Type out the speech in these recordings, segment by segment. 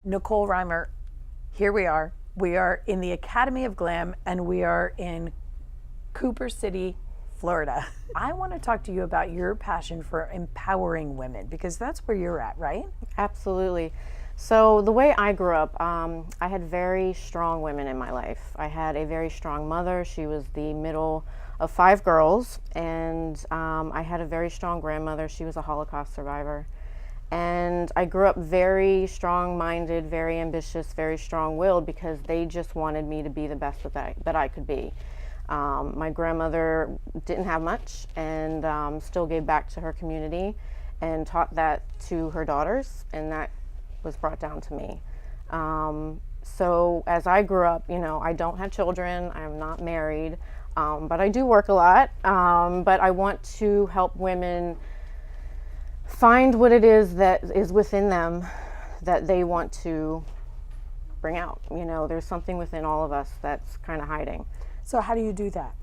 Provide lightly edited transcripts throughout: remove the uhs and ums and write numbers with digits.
Nicole Rymer, here we are. We are in the Academy of Glam and we are in Cooper City, Florida. I want to talk to you about your passion for empowering women because that's where you're at, right? Absolutely. So the way I grew up, I had very strong women in my life. I had a very strong mother. She was the middle of 5 girls, and I had a very strong grandmother. She was a Holocaust survivor. And I grew up very strong-minded, very ambitious, very strong-willed because they just wanted me to be the best that I could be. My grandmother didn't have much and still gave back to her community and taught that to her daughters, and that was brought down to me. So as I grew up, you know, I don't have children, I'm not married, but I do work a lot, but I want to help women find what it is that is within them that they want to bring out. You know, there's something within all of us that's kind of hiding. So how do you do that?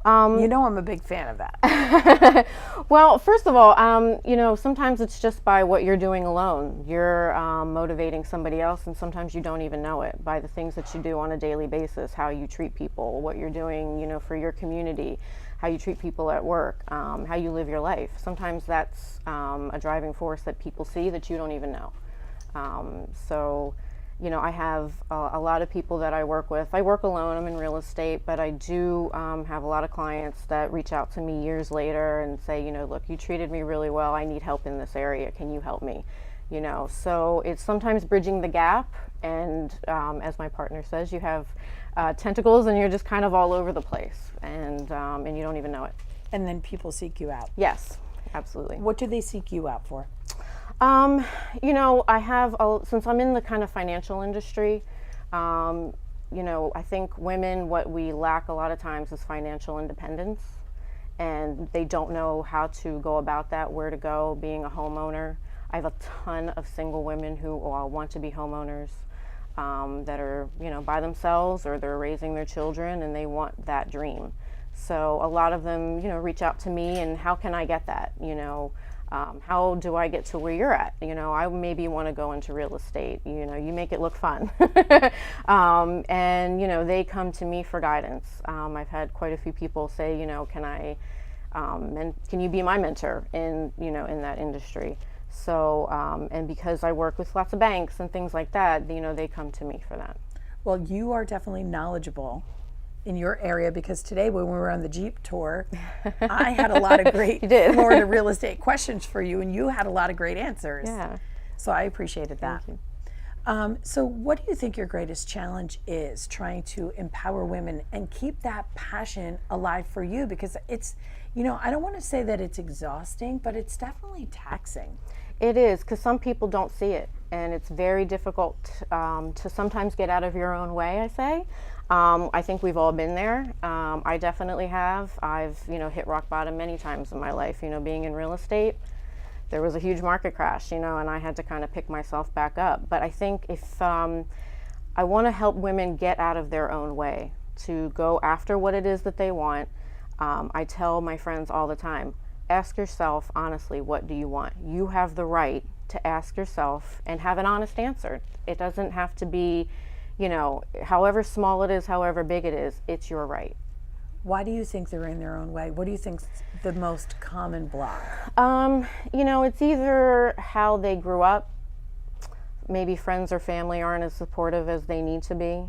You know I'm a big fan of that. Well, first of all, you know, sometimes it's just by what you're doing alone. You're motivating somebody else, and sometimes you don't even know it by the things that you do on a daily basis, how you treat people, what you're doing, you know, for your community, how you treat people at work, how you live your life. Sometimes that's a driving force that people see that you don't even know. So, you know, I have a lot of people that I work with. I work alone, I'm in real estate, but I do have a lot of clients that reach out to me years later and say, you know, look, you treated me really well, I need help in this area, can you help me? You know, so it's sometimes bridging the gap, and as my partner says, you have tentacles and you're just kind of all over the place, and you don't even know it. And then people seek you out. Yes, absolutely. What do they seek you out for? You know, since I'm in the kind of financial industry, you know, I think women, what we lack a lot of times is financial independence, and they don't know how to go about that, where to go, being a homeowner. I have a ton of single women who want to be homeowners, that are, you know, by themselves, or they're raising their children and they want that dream. So a lot of them, you know, reach out to me and how can I get that, you know? How do I get to where you're at? You know, I maybe want to go into real estate. You know, you make it look fun. And, you know, they come to me for guidance. I've had quite a few people say, you know, can you be my mentor in, you know, in that industry? So, and because I work with lots of banks and things like that, you know, they come to me for that. Well, you are definitely knowledgeable in your area because today when we were on the Jeep tour, I had a lot of great Florida real estate questions for you, and you had a lot of great answers. Yeah. So I appreciated that. Thank you. So what do you think your greatest challenge is trying to empower women and keep that passion alive for you? Because it's, you know, I don't want to say that it's exhausting, but it's definitely taxing. It is, because some people don't see it, and it's very difficult to sometimes get out of your own way, I say. I think we've all been there. I definitely have. I've, you know, hit rock bottom many times in my life. You know, being in real estate, there was a huge market crash, you know, and I had to kind of pick myself back up. But I think if I want to help women get out of their own way, to go after what it is that they want, I tell my friends all the time, ask yourself honestly, what do you want? You have the right to ask yourself and have an honest answer. It doesn't have to be, you know, however small it is, however big it is, it's your right. Why do you think they're in their own way? What do you think's the most common block? You know, it's either how they grew up, maybe friends or family aren't as supportive as they need to be,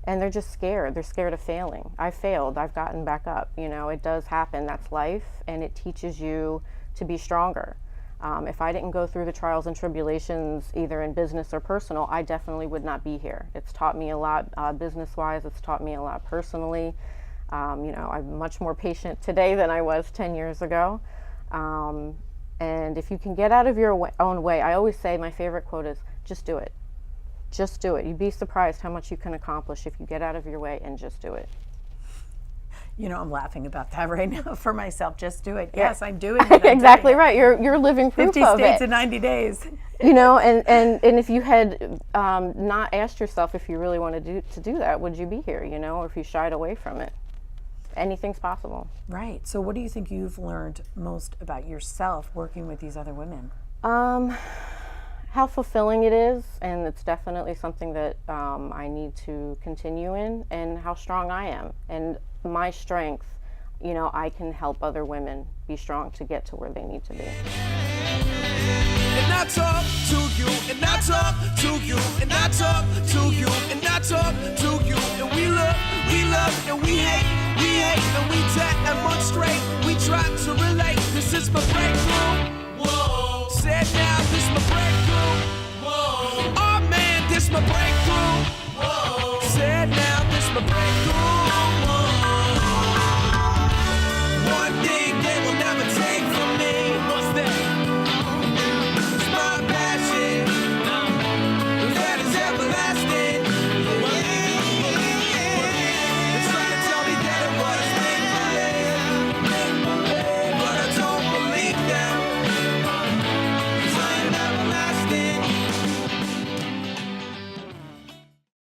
and they're just scared. They're scared of failing. I failed, I've gotten back up. You know, it does happen, that's life, and it teaches you to be stronger. If I didn't go through the trials and tribulations, either in business or personal, I definitely would not be here. It's taught me a lot business-wise, it's taught me a lot personally. You know, I'm much more patient today than I was 10 years ago. And if you can get out of your own way, I always say my favorite quote is, just do it. Just do it. You'd be surprised how much you can accomplish if you get out of your way and just do it. You know, I'm laughing about that right now for myself. Just do it. Yes, I'm doing it. Exactly right. You're living proof 50 of states it. in 90 days. You know, and if you had not asked yourself if you really wanted to do that, would you be here? You know, or if you shied away from it. Anything's possible. Right. So what do you think you've learned most about yourself working with these other women? how fulfilling it is, and it's definitely something that I need to continue in, and how strong I am. And my strength, you know, I can help other women be strong to get to where they need to be. And I talk to you, and I talk to you, and I talk to you, and I talk to you, and we love, and we hate, and we demonstrate, we try to relate. This is my breakthrough. Whoa. Said now, this my breakthrough. Whoa. Oh man, this my breakthrough.